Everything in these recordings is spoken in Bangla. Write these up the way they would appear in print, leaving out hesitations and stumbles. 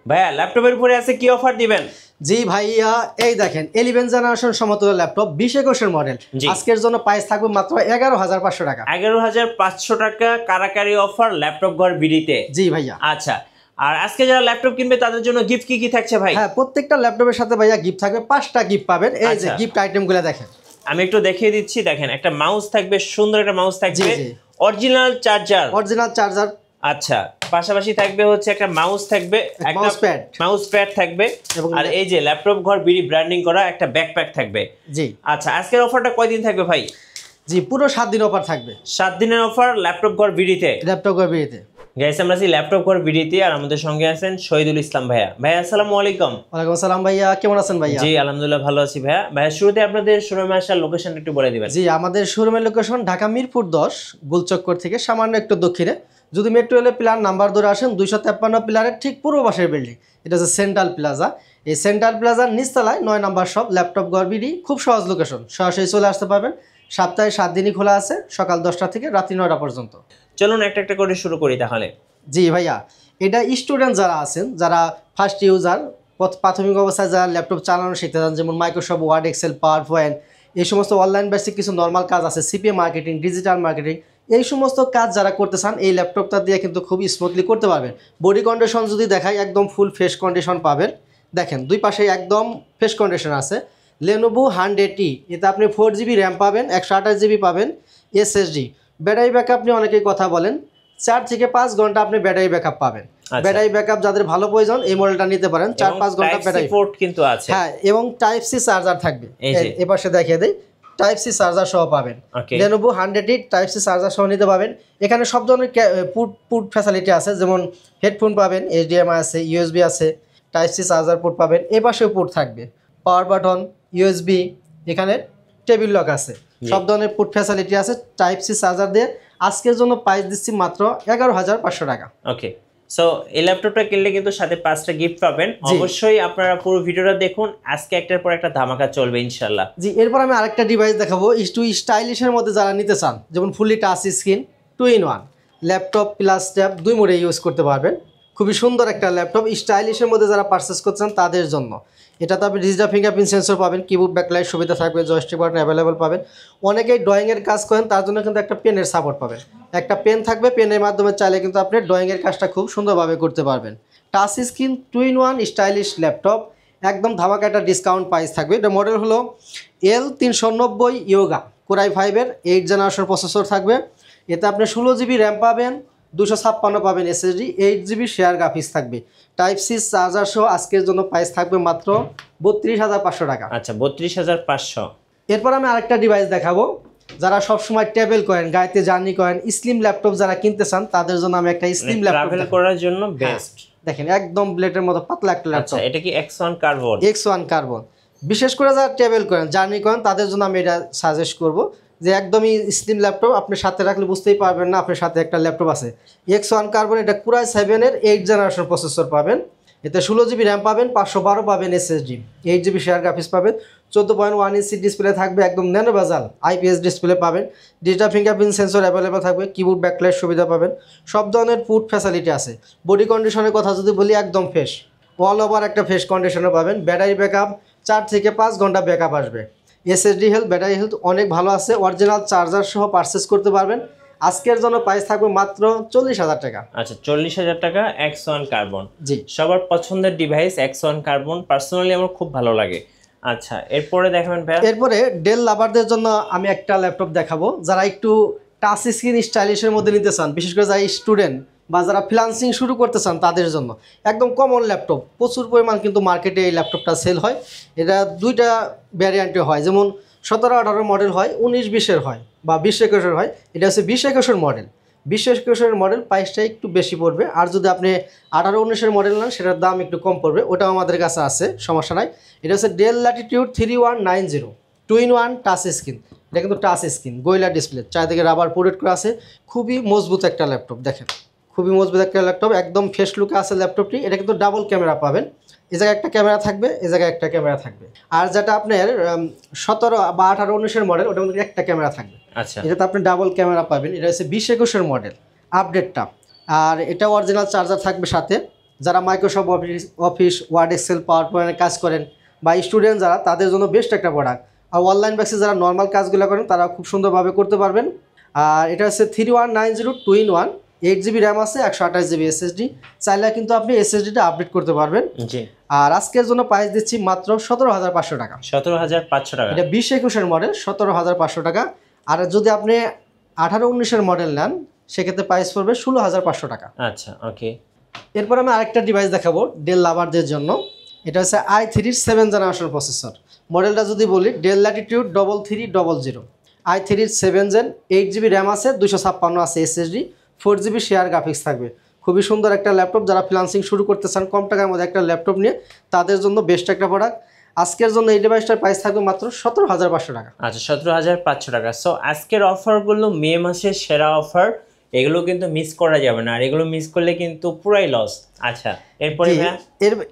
ভাইয়া ল্যাপটপের উপরে আছে কি অফার দিবেন? জি ভাইয়া, এই দেখেন 11 জেনারেশন সমতুল্য ল্যাপটপ 2021 মডেল। আজকের জন্য প্রাইস থাকবে মাত্র 11,500 টাকা। 11,500 টাকা কারাকারি অফার ল্যাপটপ ঘর বিডিতে। জি ভাইয়া। আচ্ছা, আর আজকে যারা ল্যাপটপ কিনবে তাদের জন্য গিফট কি থাকছে ভাই? হ্যাঁ, প্রত্যেকটা ল্যাপটপের সাথে ভাইয়া গিফট থাকবে, 5টা গিফট পাবেন। এই যে গিফট আইটেমগুলো দেখেন, আমি একটু দেখিয়ে দিচ্ছি। দেখেন, একটা মাউস থাকবে, সুন্দর একটা মাউস থাকবে, অরিজিনাল চার্জার। আচ্ছা, পাশাপাশি থাকবে হচ্ছে একটা মাউস থাকবে, একটা মাউস প্যাড থাকবে, আর এই যে ল্যাপটপ ঘর বিডি ব্র্যান্ডিং করা একটা ব্যাকপ্যাক থাকবে। জি। আচ্ছা, আজকের অফারটা কয়দিন থাকবে ভাই? জি, পুরো 7 দিন অফার থাকবে। 7 দিনের অফার ল্যাপটপ ঘর বিডিতে। গাইস, আমরা আছি ল্যাপটপ ঘর বিডিতে, আর আমাদের সঙ্গে আছেন শহীদুল ইসলাম ভাইয়া। ভাইয়া আসসালামু আলাইকুম। ওয়ালাইকুম আসসালাম ভাইয়া, কেমন আছেন ভাইয়া? জি আলহামদুলিল্লাহ ভালো আছি ভাইয়া। ভাইয়া শুরুতে আপনাদের শোরুমে আসার লোকেশন একটু বলে দিবেন। জি, আমাদের শোরুমের লোকেশন ঢাকা মিরপুর 10 গোলচক্কর থেকে সামান্য একটু দক্ষিণে। যদি মেট্রো রেলের পিলার নাম্বার ধরে আসেন 253 পিলারের ঠিক পূর্ব পাশের বিল্ডিং, এটা হচ্ছে সেন্ট্রাল প্লাজা। এই সেন্ট্রাল প্লাজার নিচতলায় 9 নম্বর শপ ল্যাপটপ ঘর বিডি। খুব সহজ লোকেশন, সরাসরি চলে আসতে পারবেন। সপ্তাহে 7 দিনই খোলা আছে, সকাল 10টা থেকে রাত্রি 9টা পর্যন্ত। চলুন একটা একটা করে শুরু করি তাহলে। জি ভাইয়া, এটা স্টুডেন্ট যারা আছেন, যারা ফার্স্ট ইউজার, প্রাথমিক অবস্থায় যারা ল্যাপটপ চালানো শিখতে চান, যেমন Microsoft Word, Excel, PowerPoint, এই সমস্ত অনলাইন বেসিক কিছু নর্মাল কাজ আছে, সিপিএ মার্কেটিং, ডিজিটাল মার্কেটিং, এই সমস্ত কাজ যারা করতে চান এই ল্যাপটপটা দিয়ে কিন্তু খুব স্মুথলি করতে পারবেন। বডি কন্ডিশন যদি দেখাই, একদম ফুল ফ্রেশ কন্ডিশন পাবেন। দেখেন দুই পাশে একদম ফ্রেশ কন্ডিশন আছে। Lenovo 100E, এতে আপনি 4GB র্যাম পাবেন, 128GB পাবেন এসএসডি। ব্যাটারি ব্যাকআপ নিয়ে অনেকেই কথা বলেন, 4 থেকে 5 ঘন্টা আপনি ব্যাটারি ব্যাকআপ পাবেন। ব্যাটারি ব্যাকআপ যাদের ভালো প্রয়োজন এই মডেলটা নিতে পারেন, 4-5 ঘন্টা ব্যাটারি পোর্ট কিন্তু আছে। হ্যাঁ, এবং টাইপ সি চার্জার থাকবে। এই পাশে দেখিয়ে দেই, টাইপ সি চার্জার সহ পাবেন। Lenovo 100E type C charger সহ নিতে পাবেন। এখানে সব ধরনের পোর্ট ফ্যাসিলিটি আছে, যেমন হেডফোন পাবেন, HDMI আছে, USB আছে, টাইপ সি চার্জার পোর্ট পাবেন। এই পাশেও পোর্ট থাকবে, পাওয়ার বাটন, USB, এখানে টেবিল লক আছে, সব ধরনের পোর্ট ফ্যাসিলিটি আছে। টাইপ সি চার্জার দিয়ে আজকের জন্য প্রাইস দিচ্ছি মাত্র 11,500 টাকা। ওকে, সো এই ল্যাপটপটা কিনলে কিন্তু সাথে 5টা গিফট পাবেন। অবশ্যই আপনারা পুরো ভিডিওটা দেখুন, আজকে একটার পর একটা ধামাকা চলবে ইনশাআল্লাহ। জি, এরপর আমি আরেকটা ডিভাইস দেখাবো, একটু স্টাইলিশের মধ্যে যারা নিতে চান, যেমন fully touch screen, 2-in-1 laptop plus tab, 2 মোডে ইউজ করতে পারবেন। খুবই সুন্দর একটা ল্যাপটপ, স্টাইলিশের মধ্যে যারা পারচেস করছেন তাদের জন্য। এটাতে আপনি ডিজিটাল ফিঙ্গারপ্রিন্ট সেন্সর পাবেন, কিবোর্ড ব্যাকলাইট সুবিধা থাকবে, জয়স্টিক বাটন অ্যাভেলেবল পাবেন। অনেকেই ড্রয়িংয়ের কাজ করেন, তার জন্য কিন্তু একটা পেনের সাপোর্ট পাবেন। একটা পেন থাকবে, পেনের মাধ্যমে চাইলে কিন্তু আপনি ড্রয়িংয়ের কাজটা খুব সুন্দরভাবে করতে পারবেন। Touch screen 2-in-1 stylish laptop, একদম ধামাকা একটা ডিসকাউন্ট প্রাইস থাকবে। এটা মডেল হলো L390 yoga, Core i5-এর 8 generation processor থাকবে। এতে আপনি 16GB র্যাম পাবেন, 256 পাবেন এসএসডি, 8GB শেয়ার গ্রাফিক্স থাকবে। টাইপ সি চার্জার সহ আজকের জন্য প্রাইস থাকবে মাত্র 32,500 টাকা। আচ্ছা, 32,500। এরপর আমি আরেকটা ডিভাইস দেখাবো, যারা সবসময় ট্রাভেল করেন, গাড়িতে জার্নি করেন, স্লিম ল্যাপটপ যারা কিনতে চান তাদের জন্য আমি একটা স্লিম ল্যাপটপ ট্রাভেল করার জন্য বেস্ট। দেখেন একদম ব্লেডের মতো পাতলা একটা ল্যাপটপ। আচ্ছা, এটা কি X1 কার্বন? X1 carbon. বিশেষ করে যারা ট্রাভেল করেন, জার্নি করেন, তাদের জন্য আমি এটা সাজেস্ট করব, যে একদমই স্লিম ল্যাপটপ, আপনি সাথে রাখলে বুঝতেই পারবেন না আপনার সাথে একটা ল্যাপটপ আছে। X1 কার্বন, এটা Core i7-এর 8 জেনারেশন প্রসেসর পাবেন। এতে 16GB র্যাম পাবেন, 512 পাবেন এসএসডি, 8GB শেয়ার গ্রাফিক্স পাবেন, 14.1 ইঞ্চি ডিসপ্লে থাকবে, একদম ন্যানো বেজাল IPS ডিসপ্লে পাবেন, ডিজিটাল ফিঙ্গারপ্রিন্ট সেন্সর অ্যাভেলেবল থাকবে, কিবোর্ড ব্যাকলাইট সুবিধা পাবেন, সব ধরনের পোর্ট ফ্যাসিলিটি আছে। বডি কন্ডিশনের কথা যদি বলি, একদম ফ্রেশ, অল ওভার একটা ফ্রেশ কন্ডিশনে পাবেন। ব্যাটারি ব্যাকআপ 4 থেকে 5 ঘন্টা ব্যাকআপ আসবে। এসএসডি হেলথ, ব্যাটারি হেলথ অনেক ভালো আছে। অরিজিনাল চার্জার সহ পারচেস করতে পারবেন। আজকের জন্য প্রাইস থাকবে মাত্র 40,000 টাকা। আচ্ছা, 40,000 টাকা X1 কার্বন। জি, সবার পছন্দের ডিভাইস X1 কার্বন, পার্সোনালি আমার খুব ভালো লাগে। আচ্ছা, এরপরে দেখাবেন ভাই? এরপরে ডেল লাভারদের জন্য আমি একটা ল্যাপটপ দেখাবো, যারা একটু টাচ স্ক্রিন স্টাইলিশের মধ্যে নিতে চান, বিশেষ করে যারা স্টুডেন্ট বা যারা ফ্রিল্যান্সিং শুরু করতে চান তাদের জন্য একদম কমন ল্যাপটপ। প্রচুর পরিমাণ কিন্তু মার্কেটে এই ল্যাপটপটা সেল হয়। এটা 2টা ভ্যারিয়েন্টে হয়, যেমন 17-18 মডেল হয়, 19-20-এর হয়, বা 20-21-এর হয়। এটা হচ্ছে 20-21-এর মডেল। 20-21-এর মডেল প্রাইসটা একটু বেশি পড়বে, আর যদি আপনি 18-19-এর মডেল নেন সেটার দাম একটু কম পড়বে। ওটাও আমাদের কাছে আছে, সমস্যা নাই। এটা হচ্ছে del Latitude 3190 2-in-1 touch screen. এটা কিন্তু টাচ স্ক্রিন, গোরিলা ডিসপ্লে, চারিদিকে রাবার প্রোটেক্ট করা আছে। খুবই মজবুত একটা ল্যাপটপ, দেখেন খুবই মজবুত একটা ল্যাপটপ, একদম ফ্রেশ লুকে আছে ল্যাপটপটি। এটা কিন্তু ডাবল ক্যামেরা পাবেন, এই জায়গায় একটা ক্যামেরা থাকবে, এই জায়গায় একটা ক্যামেরা থাকবে। আর যেটা আপনার 17 বা 18-19-এর মডেল, ওটার মধ্যে একটা ক্যামেরা থাকবে। আচ্ছা, এটাতে আপনি ডাবল ক্যামেরা পাবেন। এটা হচ্ছে 20-21-এর মডেল আপডেটটা। আর এটা অরিজিনাল চার্জার থাকবে সাথে, যারা মাইক্রোসফট অফিস ওয়ার্ড এক্সেল পাওয়ার পয়েন্টের কাজ করেন বা স্টুডেন্ট যারা, তাদের জন্য বেস্ট একটা প্রোডাক্ট। আর অনলাইন বেসে যারা নর্মাল কাজগুলো করেন তারা খুব সুন্দরভাবে করতে পারবেন। আর এটা হচ্ছে 3190 2-in-1, 8GB র্যাম আছে, 128GB SSD। চাইলে কিন্তু আপনি SSDটা আপডেট করতে পারবেন। আর আজকের জন্য প্রাইস দিচ্ছি মাত্র 17,500 টাকা। 17,500 টাকা। এটা 20-21-এর মডেল, 17,500 টাকা। আর যদি আপনি 18-19-এর মডেল নেন সেক্ষেত্রে প্রাইস পড়বে 16,500 টাকা। আচ্ছা, ওকে। এরপর আমি আরেকটা ডিভাইস দেখাবো ডেল লাভারদের জন্য। এটা হচ্ছে i3 7th জেনারেশন প্রসেসর। মডেলটা যদি বলি del Latitude 3300, i3 7th Gen, 8GB RAM আছে, 256 আছে SSD, 4GB শেয়ার গ্রাফিক্স থাকবে। খুবই সুন্দর একটা ল্যাপটপ। যারা ফ্রিল্যান্সিং শুরু করতে চান কম টাকার মধ্যে একটা ল্যাপটপ নিয়ে, তাদের জন্য বেস্ট একটা প্রোডাক্ট। আজকের জন্য এই ডিভাইসটার প্রাইস থাকবে মাত্র 17,500 টাকা। আচ্ছা, 17,500 টাকা। সো আজকের অফারগুলো মে মাসের সেরা অফার, এগুলো কিন্তু মিস করা যাবে না, আর এগুলো মিস করলে কিন্তু পুরাই লস। আচ্ছা,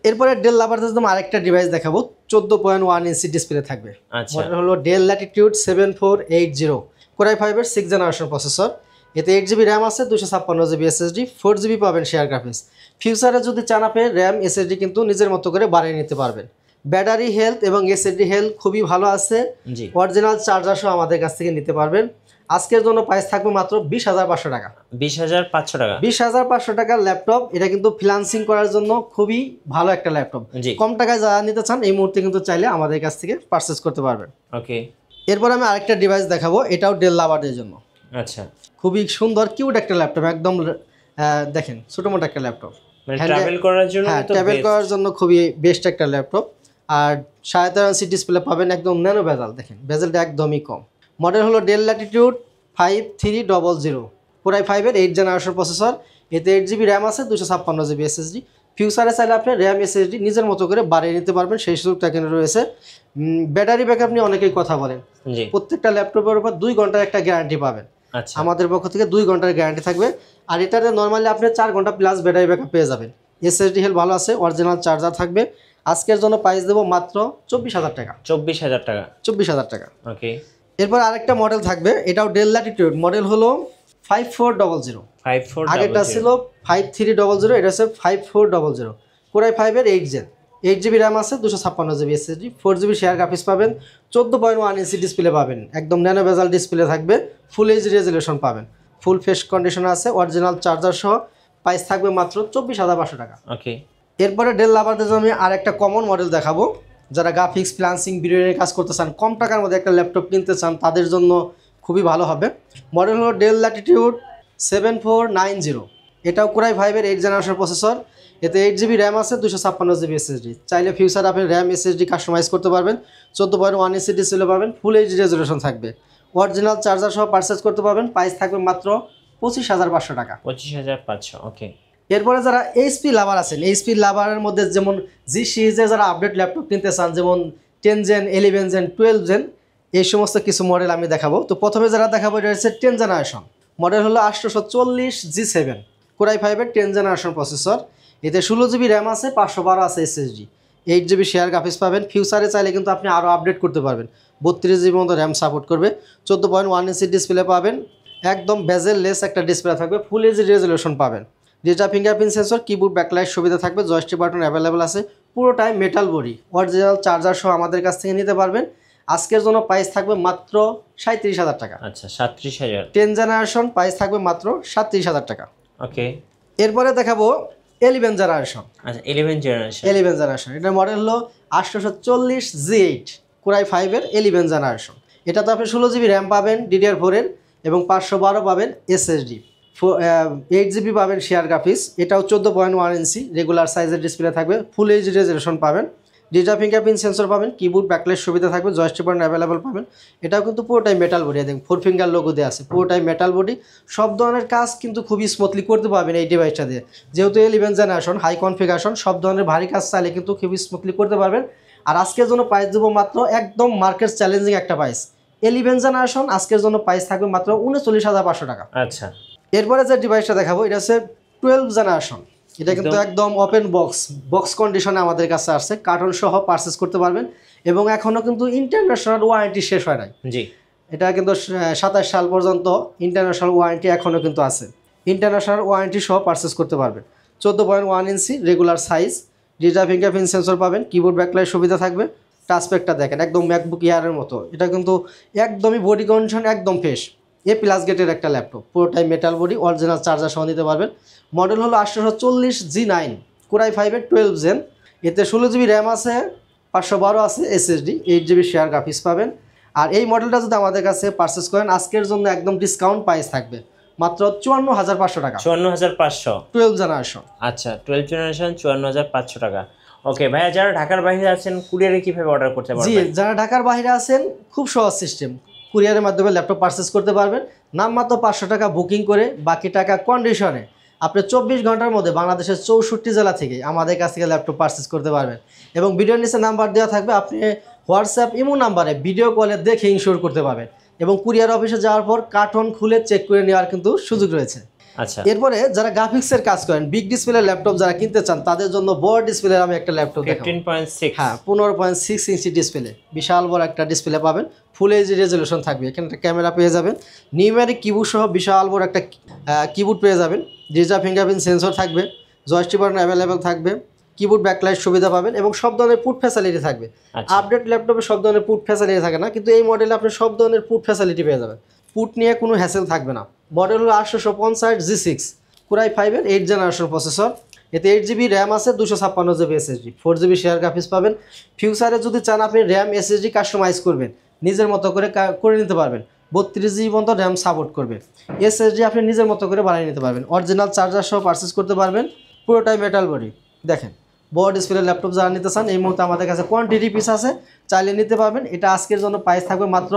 এরপরে ডেল লাভারদের জন্য আরেকটা ডিভাইস দেখাবো, 14.1 ইঞ্চি ডিসপ্লে থাকবে। আচ্ছা, মডেল হলো del Latitude 7480, Core i5-এর 6th generation processor. এতে 8GB র্যাম আছে, 256GB SSD, 4GB পাবেন শেয়ার গ্রাফিক্স। ফিউচারে যদি চান আপনি র্যাম SSD কিন্তু নিজের মতো করে বাড়িয়ে নিতে পারবেন। ব্যাটারি হেলথ এবং SSD হেলথ খুবই ভালো আছে। অরিজিনাল চার্জার সহ আমাদের কাছ থেকে নিতে পারবেন। আজকের জন্য প্রাইস থাকবে মাত্র 20,500 টাকা। 20,500 টাকা। 20,500 টাকার ল্যাপটপ। এটা কিন্তু ফ্রিল্যান্সিং করার জন্য খুবই ভালো একটা ল্যাপটপ। কম টাকায় যারা নিতে চান এই মুহূর্তে কিন্তু চাইলে আমাদের কাছ থেকে পারচেজ করতে পারবেন। ওকে। এরপর আমি আরেকটা ডিভাইস দেখাবো, এটাও ডেল লাভারদের জন্য। আচ্ছা, খুবই সুন্দর কিউট একটা ল্যাপটপ, একদম দেখেন ছোটমোটো একটা ল্যাপটপ, ট্রাভেল করার জন্য। হ্যাঁ, ট্রাভেল করার জন্য খুবই বেস্ট একটা ল্যাপটপ। আর 13.5 ইঞ্চি ডিসপ্লে পাবেন, একদম ন্যানো বেজেল, দেখেন বেজেলটা একদমই কম। মডেল হলো del Latitude 5300, Core i5-এর 8th generation processor. এতে 8GB র্যাম আছে, 256GB SSD। ফিউচারে চাইলে আপনি র্যাম SSD নিজের মতো করে বাড়িয়ে নিতে পারবেন, সেই সুযোগটা এখানে রয়েছে। ব্যাটারি ব্যাকআপ নিয়ে অনেকেই কথা বলেন, প্রত্যেকটা ল্যাপটপের উপর 2 ঘন্টার একটা গ্যারান্টি পাবেন। আমাদের পক্ষ থেকে 2 ঘন্টার গ্যারান্টি থাকবে। আর এটাতে নর্মালি আপনি 4 ঘন্টা প্লাস ব্যাটারি ব্যাকআপ পেয়ে যাবেন। SSD হেলথ ভালো আছে, অরিজিনাল চার্জার থাকবে। আজকের জন্য প্রাইস দেবো মাত্র 24,000 টাকা। 24,000 টাকা। 24,000 টাকা। ওকে। এরপর আরেকটা মডেল থাকবে, এটাও ডেল ল্যাটিটিউড, মডেল হলো 5400। আগেরটা ছিল 5300, এটা হচ্ছে 5400। Core i5-এর 8th Gen, 8GB RAM আছে, 256GB SSD, 4GB share graphics পাবেন, 14.1 ইঞ্চি ডিসপ্লে পাবেন, একদম ন্যানো বেজেল ডিসপ্লে থাকবে, ফুল এইচডি রেজুলেশন পাবেন, ফুল ফেস কন্ডিশন আছে, অরিজিনাল চার্জার সহ। প্রাইস থাকবে মাত্র 24,500 টাকা। ওকে। এরপরে ডেল লাভারদের জন্য আমি আরেকটা কমন মডেল দেখাবো। যারা গ্রাফিক্স ফ্রিল্যান্সিং ভিডিওর কাজ করতে চান, কম টাকার মধ্যে একটা ল্যাপটপ কিনতে চান, তাদের জন্য খুবই ভালো হবে। মডেল হলো ডেল ল্যাটিটিউড 7490, এটাও Core i5-এর 8th জেনারেশন প্রসেসর। এতে 8GB র্যাম আছে, 256GB SSD। চাইলে ফিউচার আপনি র্যাম SSD কাস্টমাইজ করতে পারবেন। 14.1 ইঞ্চি ডিসপ্লে পাবেন, ফুল এইচডি রেজুলেশন থাকবে, অরিজিনাল চার্জার সহ পারচেজ করতে পারবেন। প্রাইস থাকবে মাত্র 25,500 টাকা। 25,500। ওকে। এরপরে যারা এইচপি লাভার আছেন, এইচপি লাভারের মধ্যে যেমন জি সিরিজে যারা আপডেট ল্যাপটপ কিনতে চান, যেমন 10 Gen, 11 Gen, 12 Gen, এই সমস্ত কিছু মডেল আমি দেখাবো। তো প্রথমে যারা দেখাবো এটা হচ্ছে 10th জেনারেশন, মডেল হলো 840 G7, Core i5-এর 10th generation processor. এতে 16GB র্যাম আছে, 512 আছে SSD, 8GB শেয়ার গ্রাফিক্স পাবেন। ফিউচারে চাইলে কিন্তু আপনি আরও আপডেট করতে পারবেন, 32GB মতো র্যাম সাপোর্ট করবে, 14.1 ইঞ্চি ডিসপ্লে পাবেন, একদম বেজেল লেস একটা ডিসপ্লে থাকবে, ফুল এইচডি রেজুলেশন পাবেন, digital fingerprint sensor, keyboard backlight সুবিধা থাকবে, জয়স্টিক বাটন অ্যাভেলেবেল আছে, পুরোটাই মেটাল বডি, অরিজিনাল চার্জার সহ আমাদের কাছ থেকে নিতে পারবেন। আজকের জন্য প্রাইস থাকবে মাত্র 37,000 টাকা। আচ্ছা, 37,000। 10th জেনারেশন, প্রাইস থাকবে মাত্র 37,000 টাকা। ওকে। এরপরে দেখাবো 11th জেনারেশন। আচ্ছা, 11th জেনারেশন। 11th জেনারেশন, এটার মডেল হলো 840 G8, Core i5-এর 11th জেনারেশন। এটাতে আপনি 16GB র্যাম পাবেন DDR4-এর এবং 512 পাবেন SSD, 8GB পাবেন শেয়ার গ্রাফিক্স। এটাও 14.1 ইঞ্চি রেগুলার সাইজের ডিসপ্লে থাকবে, ফুল এইচডি রেজুলেশন পাবেন, ডিজিটাল ফিঙ্গারপ্রিন্ট সেন্সর পাবেন, কিবোর্ড ব্যাকলাইট সুবিধা থাকবে, জয়স্টিক বাটন অ্যাভেলেবেল পাবেন। এটাও কিন্তু পুরোটাই মেটাল বডি, দেখুন 4 ফিঙ্গার লোগো দেওয়া আছে, পুরোটাই মেটাল বডি। সব ধরনের কাজ কিন্তু খুবই স্মুথলি করতে পারবেন এই ডিভাইসটা দিয়ে, যেহেতু 11th জেনারেশন হাই কনফিগারেশন, সব ধরনের ভারী কাজ চাইলে কিন্তু খুবই স্মুথলি করতে পারবেন। আর আজকের জন্য প্রাইস দেবো মাত্র একদম মার্কেট চ্যালেঞ্জিং একটা প্রাইস, 11th জেনারেশন। আজকের জন্য প্রাইস থাকবে মাত্র 39,500 টাকা। আচ্ছা। এরপরে যে ডিভাইসটা দেখাবো এটা হচ্ছে 12th জেনারেশন। এটা কিন্তু একদম ওপেন বক্স কন্ডিশনে আমাদের কাছে আসছে, কার্টন সহ পারচেস করতে পারবেন এবং এখনও কিন্তু ইন্টারন্যাশনাল ওয়ারেন্টি শেষ হয় নাই। জি, এটা কিন্তু 27 সাল পর্যন্ত ইন্টারন্যাশনাল ওয়ারেন্টি এখনও কিন্তু আছে, ইন্টারন্যাশনাল ওয়ারেন্টি সহ পারচেস করতে পারবেন। 14.1 inch regular size, digital fingerprint sensor পাবেন, কিবোর্ড ব্যাকলাইট সুবিধা থাকবে। টাচপ্যাডটা দেখেন একদম ম্যাকবুক এয়ারের মতো, এটা কিন্তু একদমই বডি কন্ডিশন একদম ফ্রেশ। প্লাস গেটের একটা ল্যাপটপ, পুরোটাই মেটাল বডি, অরিজিনাল চার্জার সহ নিতে পারবেন। মডেল হলো 840G9, কোরাই 5-এর 12 জেন। এতে 16GB র্যাম আছে, 512 আছে SSD, 8GB শেয়ার গ্রাফিক্স পাবেন। আর এই মডেলটা যদি আমাদের কাছে পারচেস করেন আজকের জন্য একদম ডিসকাউন্ট প্রাইস থাকবে মাত্র 54,500 টাকা। 54,500 12 জেনারেশন। আচ্ছা 12 জেনারেশন 54,500 টাকা। ওকে ভাইয়া, যারা ঢাকার বাইরে আছেন কুরিয়ারে কিভাবে অর্ডার করতে পারবেন? জি, যারা ঢাকার বাইরে আছেন খুব সহজ সিস্টেম, কুরিয়ারের মাধ্যমে ল্যাপটপ পারচেস করতে পারবেন। নামমাত্র 500 টাকা বুকিং করে বাকি টাকা কন্ডিশনে আপনি 24 ঘন্টার মধ্যে বাংলাদেশের 64 জেলা থেকে আমাদের কাছ থেকে ল্যাপটপ পারচেস করতে পারবেন। এবং ভিডিওর নিচে নাম্বার দেওয়া থাকবে, আপনি হোয়াটসঅ্যাপ ইমো নাম্বারে ভিডিও কলে দেখে ইনশিওর করতে পারবেন। এবং কুরিয়ার অফিসে যাওয়ার পর কার্টন খুলে চেক করে নেওয়ার কিন্তু সুযোগ রয়েছে। আচ্ছা, এরপরে যারা গ্রাফিক্সের কাজ করেন, বিগ ডিসপ্লে ল্যাপটপ যারা কিনতে চান তাদের জন্য বড় ডিসপ্লে আমি একটা ল্যাপটপ দেখাবো। 15.6, হ্যাঁ 15.6 ইঞ্চি ডিসপ্লে, বিশাল বড় একটা ডিসপ্লে পাবেন, ফুল এইচডি রেজলিউশন থাকবে। এখানে একটা ক্যামেরা পেয়ে যাবেন, নিউমেরিক কিবোর্ড সহ বিশাল বড় একটা কিবোর্ড পেয়ে যাবেন। ডিজিটাল ফিঙ্গারপ্রিন্ট সেন্সর থাকবে, জয়স্টিক বাটন অ্যাভেলেবেল থাকবে, কিবোর্ড ব্যাকলাইট সুবিধা পাবেন এবং সব ধরনের পুট ফ্যাসিলিটি থাকবে। আপডেট ল্যাপটপে সব ধরনের পুট ফ্যাসিলিটি থাকে না, কিন্তু এই মডেলে আপনি সব ধরনের পুট ফ্যাসিলিটি পেয়ে যাবেন। পুট নিয়ে কোনো হ্যাসেল থাকবে না। মডেল হলো 850G6, কোরাই 5-এর 8 জেনারেশন প্রসেসর। এতে 8GB র্যাম আছে, 256GB SSD, 4GB share graphics পাবেন। ফিউচারে যদি চান আপনি র্যাম SSD কাস্টমাইজ করবেন, নিজের মতো করে নিতে পারবেন। 32GB পর্যন্ত র্যাম সাপোর্ট করবে। SSD আপনি নিজের মতো করে বানিয়ে নিতে পারবেন। অরিজিনাল চার্জার সহ পারচেস করতে পারবেন, পুরোটাই মেটাল বডি। দেখেন বড় ডিসপ্লে ল্যাপটপ যারা নিতে চান এই মুহূর্তে আমাদের কাছে কোয়ান্টিটি পিস আছে, চাইলে নিতে পারবেন। এটা আজকের জন্য প্রাইস থাকবে মাত্র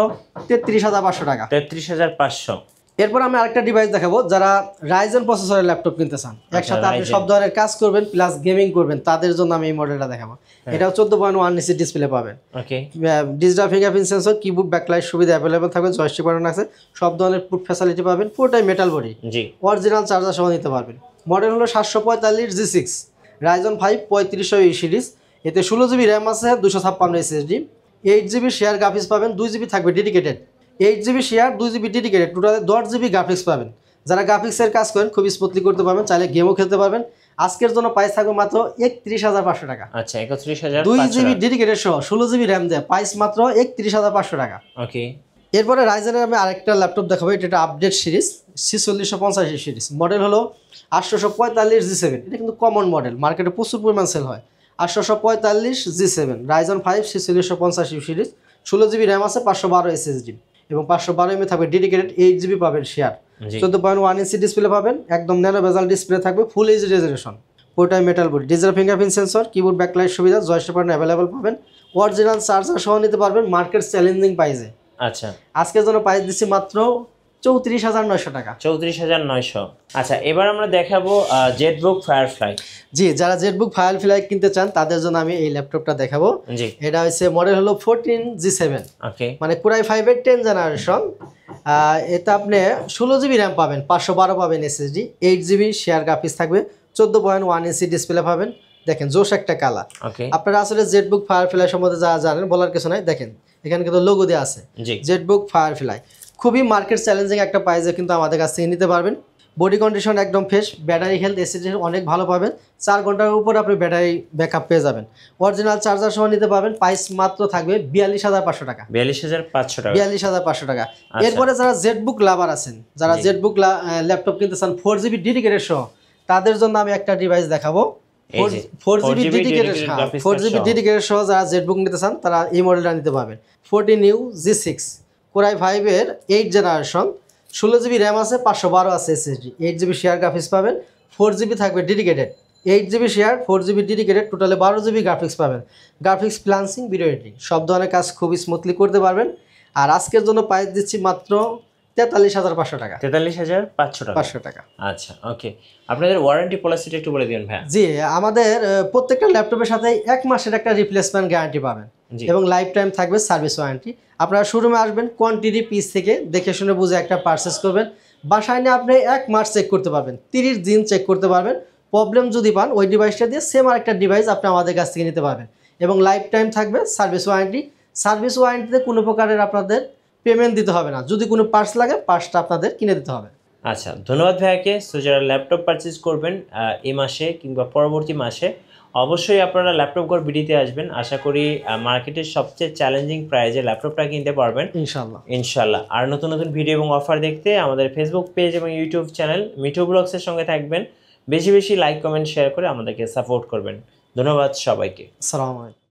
33,500 টাকা। 33,500। এরপর আমি আরেকটা ডিভাইস দেখাবো, যারা রাইজেন প্রসেসরের ল্যাপটপ কিনতে চান, একসাথে আপনি সব ধরনের কাজ করবেন প্লাস গেমিং করবেন, তাদের জন্য আমি এই মডেলটা দেখাবো। এটাও 14.1 ইঞ্চি ডিসপ্লে পাবেন। Okay, digital fingerprint sensor, keyboard backlight সুবিধা অ্যাভেলেবল থাকবে, জয়স্টিক বাটন আছে, সব ধরনের পুট ফ্যাসিলিটি পাবেন, পুরোটাই মেটাল বডি। জি, অরিজিনাল চার্জার সহ নিতে পারবেন। মডেল হলো 745G6, রাইজন 5 3500 সিরিজ। এতে 16GB র্যাম আছে, 256 SSD, 8GB শেয়ার গ্রাফিক্স পাবেন, 2GB থাকবে dedicated. 8GB share, 2GB dedicated, টোটালে 10GB গ্রাফিক্স পাবেন। যারা গ্রাফিক্সের কাজ করেন খুব স্মুথলি করতে পারবেন, চাইলে গেমও খেলতে পারবেন। আজকের জন্য প্রাইস থাকবে মাত্র 31,500 টাকা। আচ্ছা 31,500, 2GB ডেডিকেটেড সহ 16GB র্যাম দেয়, প্রাইস মাত্র 31,500 টাকা। ওকে, এরপরে রাইজেনের আমি আরেকটা ল্যাপটপ দেখাবো, এটা আপডেট সিরিজ 4650 সিরিজ। মডেল হলো 845G7, এটা কিন্তু কমন মডেল, মার্কেটে প্রচুর পরিমাণ সেল হয়। 845G7 Ryzen 5 4650 series, 16GB RAM আছে, 512 SSD এবং 512 MB থাকবে ডেডিকেটেড, 8GB পাবেন শেয়ার, 14.1 ইঞ্চি ডিসপ্লে পাবেন, একদম ন্যানো বেজাল ডিসপ্লে থাকবে, ফুল এইচডি রেজলিউশন, পুরোটাই metal body, digital fingerprint sensor, keyboard backlight সুবিধা, জয়স্টিক বাটন অ্যাভেলেবল পাবেন। অরিজিনাল চার্জার সহ নিতে পারবেন মার্কেট চ্যালেঞ্জিং প্রাইসে। আচ্ছা আজকের জন্য প্রাইস দিচ্ছি মাত্র 34,900 টাকা। 34,900। আচ্ছা এবার আমরা দেখাবো জেটবুক ফায়ারফ্লাই। জি, যারা জেটবুক ফায়ারফ্লাই কিনতে চান তাদের জন্য আমি এই ল্যাপটপটা দেখাবো। জি, এটা হচ্ছে মডেল হলো 14G7, ওকে, মানে কোরাই 5-এর 10 জেনারেশন। এটা আপনি 16GB র্যাম পাবেন, 512 পাবেন SSD, 8GB শেয়ার গ্রাফিক্স থাকবে, 14.1 ইঞ্চি ডিসপ্লে পাবেন। দেখেন জোশ একটা কালার। ওকে, আপনারা আসলে জেটবুক ফায়ারফ্লাই সম্বন্ধে যা জানেন বলার কিছু নাই, দেখেন এখানে কিন্তু লোগো দেওয়া আছে জেটবুক ফায়ারফ্লাই। খুবই মার্কেট চ্যালেঞ্জিং একটা প্রাইসে কিন্তু আমাদের কাছ থেকে নিতে পারবেন। বডি কন্ডিশন একদম ফ্রেশ, ব্যাটারি হেলথ এসএসডি অনেক ভালো পাবেন, 4 ঘন্টার উপর আপনি ব্যাটারি ব্যাকআপ পেয়ে যাবেন। অরিজিনাল চার্জার সহ নিতে পারবেন, প্রাইস মাত্র থাকবে 42,500 টাকা। 42,500 টাকা। 42,500 টাকা। এরপরে যারা জেটবুক লাভার আছেন, যারা জেটবুক ল্যাপটপ কিনতে চান 4GB ডেডিকেটেড সহ, তাদের জন্য আমি একটা ডিভাইস দেখাবো। 4GB ডেডিকেটেড সহ যারা জেটবুক নিতে চান তারা এই মডেলটা নিতে পারবেন। 14U G6 core i 5-এর 8 generation, 16GB RAM আছে, 512 আছে SSD, 8GB শেয়ার গ্রাফিক্স পাবেন, 4GB থাকবে dedicated, 8GB share, 4GB dedicated, টোটালে 12GB গ্রাফিক্স পাবেন। গ্রাফিক্স ফ্রিল্যান্সিং, ভিডিও এডিটিং সব ধরনের কাজ খুব স্মুথলি করতে পারবেন। আর আজকের জন্য প্রাইস দিচ্ছি মাত্র 43,500 টাকা। 43,500 টাকা। আচ্ছা ওকে, আপনাদের ওয়ারেন্টি পলিসিটা একটু বলে দিন ভাই। জি, আমাদের প্রত্যেকটা ল্যাপটপের সাথে 1 মাসের একটা রিপ্লেসমেন্ট গ্যারান্টি পাবেন এবং লাইফ টাইম থাকবে সার্ভিস ওয়ারেন্টি। আপনারা শোরুমে আসবেন, কোয়ান্টিটি পিস থেকে দেখে শুনে বুঝে একটা পারচেস করবেন। বাসায় নিয়ে আপনি 1 মাস চেক করতে পারবেন, 30 দিন চেক করতে পারবেন। প্রবলেম যদি পান ওই ডিভাইসটা দিয়ে সেম আরেকটা ডিভাইস আপনি আমাদের কাছ থেকে নিতে পারবেন এবং লাইফ টাইম থাকবে সার্ভিস ওয়ারেন্টি। সার্ভিস ওয়ারেন্টিতে কোনো প্রকারের আপনাদের পেমেন্ট দিতে হবে না, যদি কোনো পার্টস লাগে পার্টসটা আপনাদের কিনে দিতে হবে। আচ্ছা, ধন্যবাদ ভাইয়াকে। সো যারা ল্যাপটপ পারচেজ করবেন এই মাসে কিংবা পরবর্তী মাসে, অবশ্যই আপনারা ল্যাপটপ ঘর বিডিতে আসবেন। আশা করি মার্কেটের সবচেয়ে চ্যালেঞ্জিং প্রাইজে ল্যাপটপটা কিনতে পারবেন ইনশাল্লাহ। আর নতুন নতুন ভিডিও এবং অফার দেখতে আমাদের ফেসবুক পেজ এবং ইউটিউব চ্যানেল মিঠু ব্লগসের সঙ্গে থাকবেন। বেশি বেশি লাইক কমেন্ট শেয়ার করে আমাদেরকে সাপোর্ট করবেন। ধন্যবাদ সবাইকে। আসসালামু আলাইকুম।